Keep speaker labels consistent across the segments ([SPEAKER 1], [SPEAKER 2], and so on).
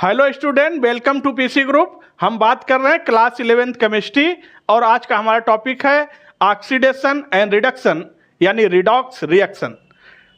[SPEAKER 1] Hello student, welcome to PC group. हम बात कर रहे हैं क्लास 11th केमिस्ट्री और आज का हमारा टॉपिक है ऑक्सीडेशन एंड रिडक्शन यानी रिडॉक्स रिएक्शन।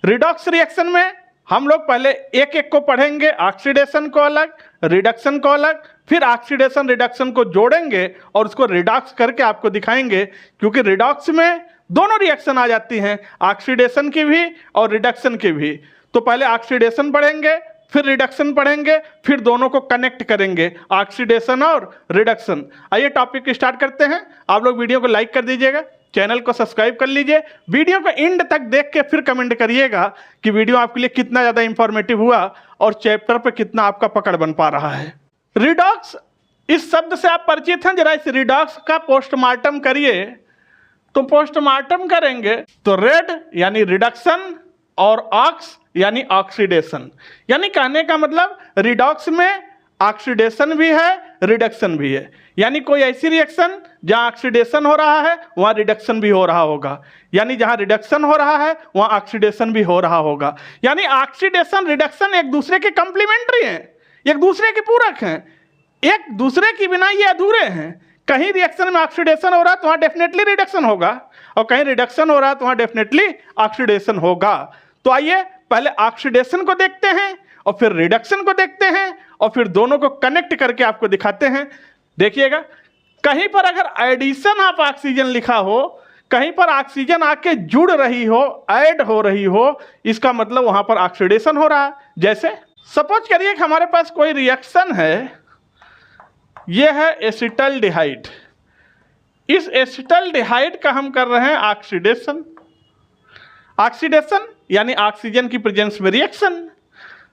[SPEAKER 1] रिडॉक्स रिएक्शन में हम लोग पहले एक एक को पढ़ेंगे, ऑक्सीडेशन को अलग, रिडक्शन को अलग, फिर ऑक्सीडेशन रिडक्शन को जोड़ेंगे और उसको रिडॉक्स करके आपको दिखाएंगे, क्योंकि रिडॉक्स में दोनों रिएक्शन आ जाती हैं, ऑक्सीडेशन की भी और रिडक्शन की भी। तो पहले ऑक्सीडेशन पढ़ेंगे, फिर रिडक्शन पढ़ेंगे, फिर दोनों को कनेक्ट करेंगे, ऑक्सीडेशन और रिडक्शन। आइए टॉपिक स्टार्ट करते हैं। आप लोग वीडियो को लाइक कर दीजिएगा, चैनल को सब्सक्राइब कर लीजिए, वीडियो को एंड तक देख के फिर कमेंट करिएगा कि वीडियो आपके लिए कितना ज़्यादा इंफॉर्मेटिव हुआ और चैप्टर पे कितना आपका पकड़ बन पा रहा है। रिडॉक्स, इस शब्द से आप परिचित हैं। जरा इस रिडॉक्स का पोस्टमार्टम करिए। तो पोस्टमार्टम करेंगे तो रेड यानी रिडक्शन और ऑक्स यानी ऑक्सीडेशन। यानी कहने का मतलब रिडॉक्स में ऑक्सीडेशन भी है, रिडक्शन भी है। यानी कोई ऐसी रिएक्शन जहां ऑक्सीडेशन हो रहा है वहां रिडक्शन भी हो रहा होगा, यानी जहां रिडक्शन हो रहा है वहां ऑक्सीडेशन भी हो रहा होगा। यानी ऑक्सीडेशन रिडक्शन एक दूसरे के कंप्लीमेंट्री हैं, एक दूसरे के पूरक हैं, एक दूसरे के बिना ये अधूरे हैं। कहीं रिएक्शन में ऑक्सीडेशन हो रहा है तो वहां डेफिनेटली रिडक्शन होगा, और कहीं रिडक्शन हो रहा है तो वहां डेफिनेटली ऑक्सीडेशन होगा। तो आइए पहले ऑक्सीडेशन को देखते हैं और फिर रिडक्शन को देखते हैं और फिर दोनों को कनेक्ट करके आपको दिखाते हैं। देखिएगा, कहीं पर अगर एडिशन ऑफ ऑक्सीजन लिखा हो, कहीं पर ऑक्सीजन आके जुड़ रही हो, ऐड हो रही हो, इसका मतलब वहां पर ऑक्सीडेशन हो रहा है। जैसे सपोज करिए कि हमारे पास कोई रिएक्शन है, यह है एसिटल्डिहाइड। इस एसिटल्डिहाइड का हम कर रहे हैं ऑक्सीडेशन। ऑक्सीडेशन यानी ऑक्सीजन की प्रेजेंस में रिएक्शन।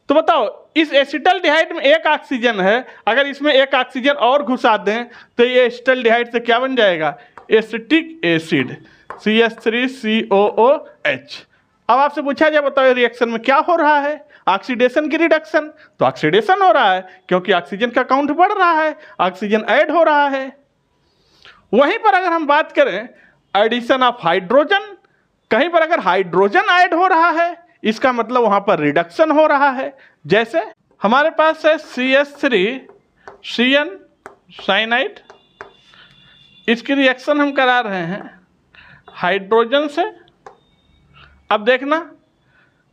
[SPEAKER 1] तो बताओ, इस एसिटल्डिहाइड में एक ऑक्सीजन है, अगर इसमें एक ऑक्सीजन और घुसा दें तो ये एसिटल्डिहाइड से क्या बन जाएगा? Acetic acid, CH3COOH। अब आपसे पूछा जाए, बताओ रिएक्शन में क्या हो रहा है? ऑक्सीडेशन की रिडक्शन। तो ऑक्सीडेशन हो रहा है क्योंकि ऑक्सीजन का काउंट बढ़ रहा है, ऑक्सीजन ऐड हो रहा है। वहीं पर अगर हम बात करें एडिशन ऑफ हाइड्रोजन, कहीं पर अगर हाइड्रोजन ऐड हो रहा है इसका मतलब वहां पर रिडक्शन हो रहा है। जैसे हमारे पास है CH3CN साइनाइड, इसकी रिएक्शन हम करा रहे हैं हाइड्रोजन से। अब देखना,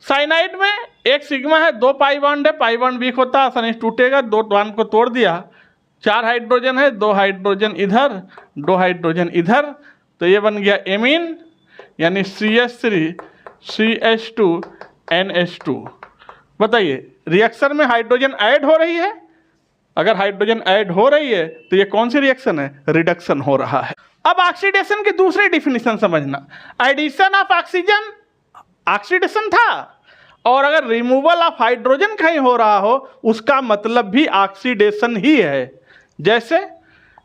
[SPEAKER 1] साइनाइड में एक सिग्मा है, 2 पाई बॉन्ड है, पाई बॉन्ड वीक होता है, आसानी से टूटेगा। 2 बॉन्ड को तोड़ दिया, 4 हाइड्रोजन है, 2 हाइड्रोजन इधर, 2 हाइड्रोजन इधर, तो ये बन गया एमीन यानी CH3CH2NH2। बताइए, रिएक्शन में हाइड्रोजन ऐड हो रही है। अगर हाइड्रोजन ऐड हो रही है तो ये कौन सी रिएक्शन है? रिडक्शन हो रहा है। अब ऑक्सीडेशन की दूसरी डिफिनीशन समझना। एडिशन ऑफ ऑक्सीजन ऑक्सीडेशन था, और अगर रिमूवल ऑफ हाइड्रोजन कहीं हो रहा हो उसका मतलब भी ऑक्सीडेशन ही है। जैसे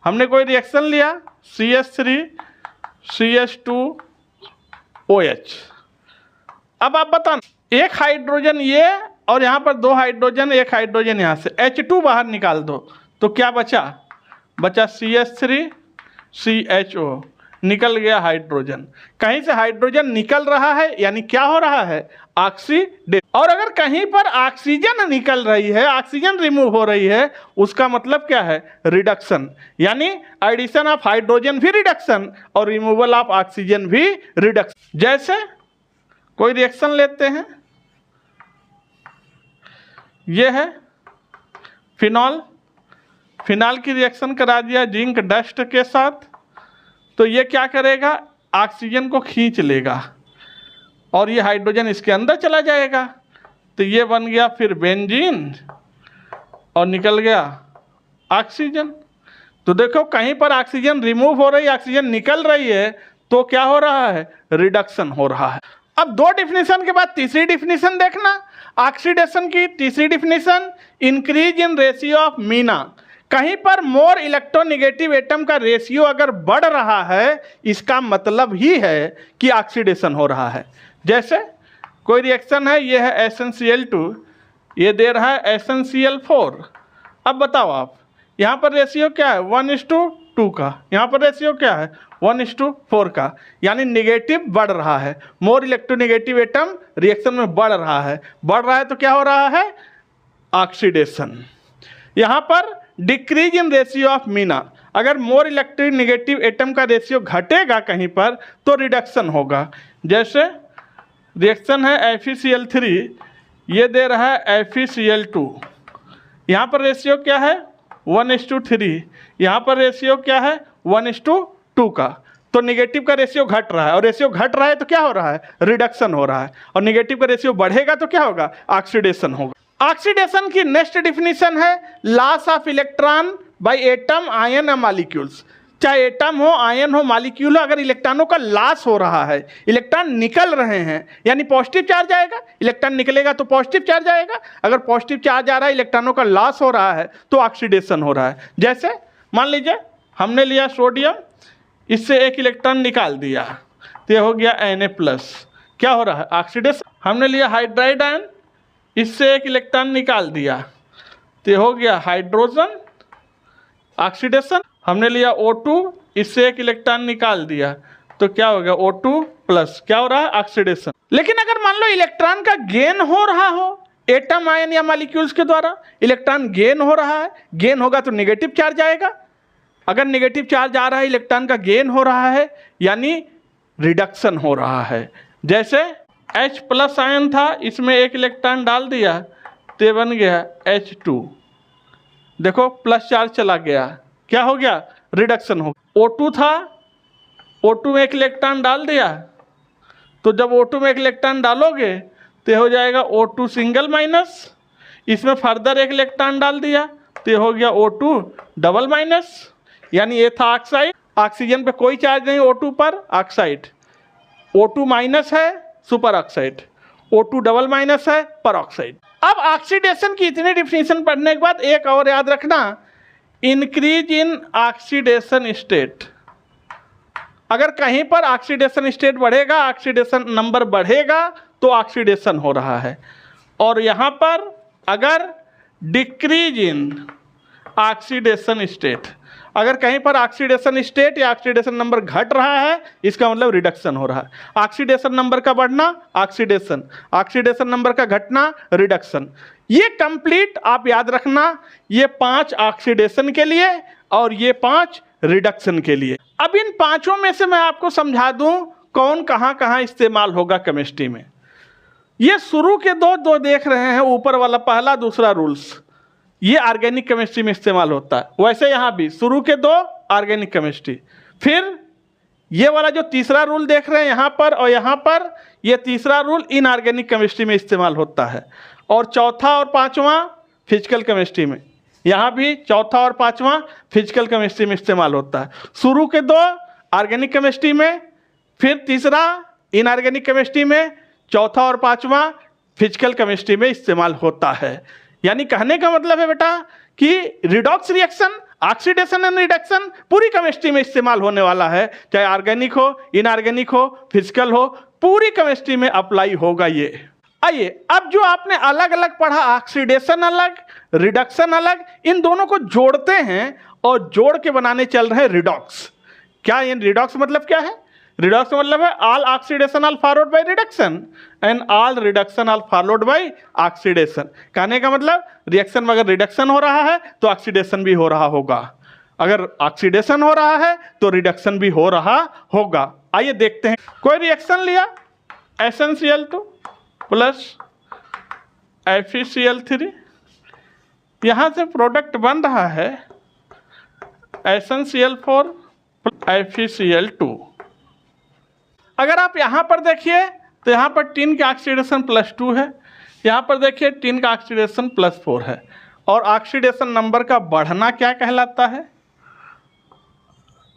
[SPEAKER 1] हमने कोई रिएक्शन लिया CH3CH2OH। अब आप बताना, एक हाइड्रोजन ये और यहाँ पर 2 हाइड्रोजन, एक हाइड्रोजन यहाँ से, H2 बाहर निकाल दो तो क्या बचा? बचा CH3CHO, निकल गया हाइड्रोजन। कहीं से हाइड्रोजन निकल रहा है यानी क्या हो रहा है? ऑक्सीडेशन। और अगर कहीं पर ऑक्सीजन निकल रही है, ऑक्सीजन रिमूव हो रही है, उसका मतलब क्या है? रिडक्शन। यानी एडिशन ऑफ हाइड्रोजन भी रिडक्शन और रिमूवल ऑफ ऑक्सीजन भी रिडक्शन। जैसे कोई रिएक्शन लेते हैं, यह है फिनॉल। फिनॉल की रिएक्शन करा दिया जिंक डस्ट के साथ, तो ये क्या करेगा? ऑक्सीजन को खींच लेगा और ये हाइड्रोजन इसके अंदर चला जाएगा, तो ये बन गया फिर बेंजीन और निकल गया ऑक्सीजन। तो देखो, कहीं पर ऑक्सीजन रिमूव हो रही है, ऑक्सीजन निकल रही है, तो क्या हो रहा है? रिडक्शन हो रहा है। अब 2 डिफिनीशन के बाद तीसरी डिफिनीशन देखना। ऑक्सीडेशन की तीसरी definition, increase in ratio of Meena. कहीं पर मोर इलेक्ट्रोनेगेटिव एटम का रेशियो अगर बढ़ रहा है इसका मतलब ही है कि ऑक्सीडेशन हो रहा है। जैसे कोई रिएक्शन है, ये है SnCl2, ये दे रहा है SnCl4। अब बताओ आप, यहाँ पर रेशियो क्या है? 1:2 का। यहाँ पर रेशियो क्या है? 1:4 का। यानी नेगेटिव बढ़ रहा है, मोर इलेक्ट्रोनेगेटिव एटम रिएक्शन में बढ़ रहा है। बढ़ रहा है तो क्या हो रहा है? ऑक्सीडेशन। यहाँ पर decrease in ratio of Meena, अगर मोर इलेक्ट्रोनेगेटिव एटम का रेशियो घटेगा कहीं पर तो रिडक्शन होगा। जैसे रिएक्शन है FeCl3, ये दे रहा है FeCl2, यहाँ पर रेशियो क्या है 1:3, यहाँ पर रेशियो क्या है 1:2 का, तो निगेटिव का रेशियो घट रहा है, और रेशियो घट रहा है तो क्या हो रहा है, रिडक्शन हो रहा है, और निगेटिव का रेशियो बढ़ेगा तो क्या होगा, ऑक्सीडेशन होगा। ऑक्सीडेशन की नेक्स्ट डिफिनीशन है loss of electron by atom, ion या मॉलिक्यूल्स। चाहे एटम हो, आयन हो, मॉलिक्यूल हो, अगर इलेक्ट्रॉनों का लॉस हो रहा है, इलेक्ट्रॉन निकल रहे हैं, यानी पॉजिटिव चार्ज आएगा, इलेक्ट्रॉन निकलेगा तो पॉजिटिव चार्ज आएगा, अगर पॉजिटिव चार्ज आ रहा है, इलेक्ट्रॉनों का लॉस हो रहा है तो ऑक्सीडेशन हो रहा है। जैसे मान लीजिए हमने लिया सोडियम, इससे एक इलेक्ट्रॉन निकाल दिया तो ये हो गया Na+, क्या हो रहा है, ऑक्सीडेशन। हमने लिया हाइड्राइड आयन, इससे एक इलेक्ट्रॉन निकाल दिया तो ये हो गया हाइड्रोजन, ऑक्सीडेशन। हमने लिया O2, इससे एक इलेक्ट्रॉन निकाल दिया तो क्या हो गया O2+, क्या हो रहा है, ऑक्सीडेशन। लेकिन अगर मान लो इलेक्ट्रॉन का गेन हो रहा हो एटम, आयन या मॉलिक्यूल्स के द्वारा, इलेक्ट्रॉन गेन हो रहा है, गेन होगा तो नेगेटिव चार्ज आएगा, अगर नेगेटिव चार्ज आ रहा है, इलेक्ट्रॉन का गेन हो रहा है, यानी रिडक्शन हो रहा है। जैसे H+ आयन था, इसमें एक इलेक्ट्रॉन डाल दिया तो बन गया H2, देखो प्लस चार्ज चला गया, क्या हो गया, रिडक्शन हो। O2 था, O2 में एक इलेक्ट्रॉन डाल दिया तो जब O2 में एक इलेक्ट्रॉन डालोगे तो हो जाएगा O2 सिंगल माइनस, इसमें फर्दर एक इलेक्ट्रॉन डाल दिया तो हो गया O2 डबल माइनस, यानी ये था ऑक्साइड, ऑक्सीजन पे कोई चार्ज नहीं, O2 पर ऑक्साइड, O2 माइनस है super oxide, O2 double minus है पर ऑक्साइड। अब ऑक्सीडेशन की इतनी डिफिनीशन पढ़ने के बाद एक और याद रखना, इंक्रीज इन ऑक्सीडेशन स्टेट। अगर कहीं पर ऑक्सीडेशन स्टेट बढ़ेगा, ऑक्सीडेशन नंबर बढ़ेगा तो ऑक्सीडेशन हो रहा है, और यहाँ पर अगर डिक्रीज इन ऑक्सीडेशन स्टेट, अगर कहीं पर ऑक्सीडेशन स्टेट या ऑक्सीडेशन नंबर घट रहा है, इसका मतलब रिडक्शन हो रहा है। ऑक्सीडेशन नंबर का बढ़ना ऑक्सीडेशन, ऑक्सीडेशन नंबर का घटना रिडक्शन। ये कंप्लीट आप याद रखना, ये 5 ऑक्सीडेशन के लिए और ये 5 रिडक्शन के लिए। अब इन पांचों में से मैं आपको समझा दूं कौन कहाँ कहाँ इस्तेमाल होगा केमिस्ट्री में। ये शुरू के दो देख रहे हैं, ऊपर वाला पहला दूसरा रूल्स, ये ऑर्गेनिक केमिस्ट्री में इस्तेमाल होता है। वैसे यहाँ भी शुरू के 2 ऑर्गेनिक केमिस्ट्री, फिर ये वाला जो तीसरा रूल देख रहे हैं यहाँ पर और यहाँ पर, ये तीसरा रूल इनऑर्गेनिक केमिस्ट्री में इस्तेमाल होता है, और चौथा और पांचवा फिजिकल केमिस्ट्री में, यहाँ भी चौथा और पांचवा फिजिकल केमिस्ट्री में इस्तेमाल होता है। शुरू के 2 ऑर्गेनिक केमिस्ट्री में, फिर तीसरा इनऑर्गेनिक केमिस्ट्री में, चौथा और पांचवा फिजिकल केमिस्ट्री में इस्तेमाल होता है। यानी कहने का मतलब है बेटा कि redox reaction, oxidation and reduction पूरी केमिस्ट्री में इस्तेमाल होने वाला है, चाहे ऑर्गेनिक हो, इनऑर्गेनिक हो, फिजिकल हो, पूरी केमिस्ट्री में अप्लाई होगा ये। आइए अब जो आपने अलग अलग पढ़ा, ऑक्सीडेशन अलग, रिडक्शन अलग, इन दोनों को जोड़ते हैं और जोड़ के बनाने चल रहे हैं रिडॉक्स। क्या ये रिडॉक्स मतलब क्या है? रिडॉक्स मतलब है all oxidation all followed by reduction and all reduction all followed by oxidation. कहने का मतलब रिएक्शन में अगर रिडक्शन हो रहा है तो ऑक्सीडेशन भी हो रहा होगा, अगर ऑक्सीडेशन हो रहा है तो रिडक्शन भी हो रहा होगा। आइए देखते हैं, कोई रिएक्शन लिया SnCl2 प्लस FeCl3, यहाँ से प्रोडक्ट बन रहा है SnCl4 FeCl2। अगर आप यहाँ पर देखिए तो यहाँ पर टिन का ऑक्सीडेशन +2 है, यहाँ पर देखिए टिन का ऑक्सीडेशन +4 है, और ऑक्सीडेशन नंबर का बढ़ना क्या कहलाता है?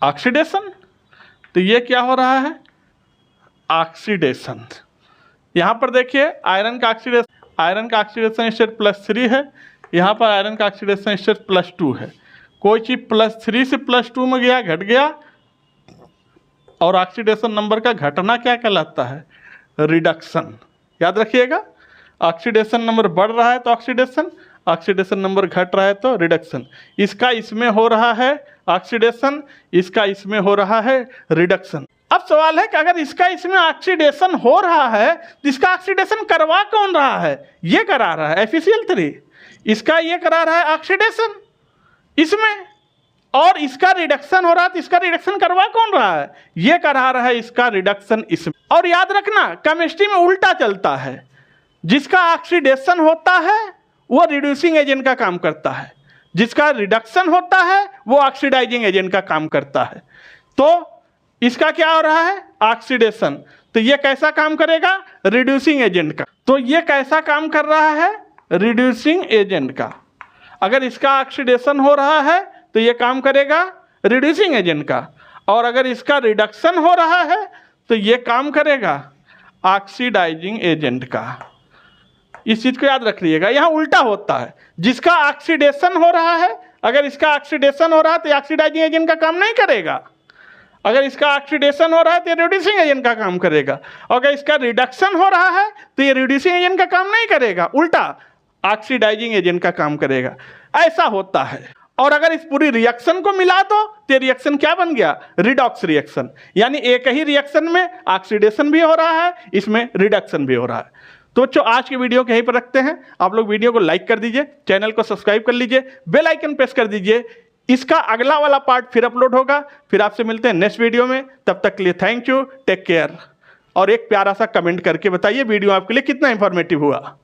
[SPEAKER 1] ऑक्सीडेशन। तो ये क्या हो रहा है? ऑक्सीडेशन। यहाँ पर देखिए आयरन का ऑक्सीडेशन स्टेट +3 है, यहाँ पर आयरन का ऑक्सीडेशन स्टेट +2 है। कोई चीज़ +3 से +2 में गया, घट गया, और ऑक्सीडेशन नंबर का घटना क्या कहलाता है? रिडक्शन। याद रखिएगा, ऑक्सीडेशन नंबर बढ़ रहा है तो ऑक्सीडेशन, ऑक्सीडेशन नंबर घट रहा है तो रिडक्शन। इसका इसमें हो रहा है ऑक्सीडेशन, इसका इसमें हो रहा है रिडक्शन। अब सवाल है कि अगर इसका इसमें ऑक्सीडेशन हो रहा है तो इसका ऑक्सीडेशन करवा कौन रहा है? ये करा रहा है FeCl3, इसका ये करा रहा है ऑक्सीडेशन इसमें, और इसका रिडक्शन हो रहा है, तो इसका रिडक्शन करवा कौन रहा है, ये करा रहा है इसका रिडक्शन इसमें। और याद रखना केमिस्ट्री में उल्टा चलता है, जिसका ऑक्सीडेशन होता है वो रिड्यूसिंग एजेंट का काम करता है, जिसका रिडक्शन होता है वो ऑक्सीडाइजिंग एजेंट का काम करता है। तो इसका क्या हो रहा है, ऑक्सीडेशन, तो ये कैसा काम करेगा, रिड्यूसिंग एजेंट का। तो ये कैसा काम कर रहा है, रिड्यूसिंग एजेंट का। अगर इसका ऑक्सीडेशन हो रहा है तो ये काम करेगा रिड्यूसिंग एजेंट का, और अगर इसका रिडक्शन हो रहा है तो ये काम करेगा ऑक्सीडाइजिंग एजेंट का। इस चीज को याद रखिएगा, यहाँ उल्टा होता है, जिसका ऑक्सीडेशन हो रहा है, अगर इसका ऑक्सीडेशन हो रहा है तो ऑक्सीडाइजिंग एजेंट का काम नहीं करेगा, अगर इसका ऑक्सीडेशन हो रहा है तो ये रिड्यूसिंग एजेंट का काम करेगा, अगर इसका रिडक्शन हो रहा है तो ये रिड्यूसिंग एजेंट का काम नहीं करेगा, उल्टा ऑक्सीडाइजिंग एजेंट का काम करेगा। ऐसा होता है। और अगर इस पूरी रिएक्शन को मिला दो तो रिएक्शन क्या बन गया, रिडॉक्स रिएक्शन, यानी एक ही रिएक्शन में ऑक्सीडेशन भी हो रहा है, इसमें रिडक्शन भी हो रहा है। तो बच्चों आज की वीडियो को यहीं पर रखते हैं। आप लोग वीडियो को लाइक कर दीजिए, चैनल को सब्सक्राइब कर लीजिए, बेल आइकन प्रेस कर दीजिए। इसका अगला वाला पार्ट फिर अपलोड होगा, फिर आपसे मिलते हैं नेक्स्ट वीडियो में। तब तक के लिए थैंक यू, टेक केयर। और एक प्यारा सा कमेंट करके बताइए वीडियो आपके लिए कितना इंफॉर्मेटिव हुआ।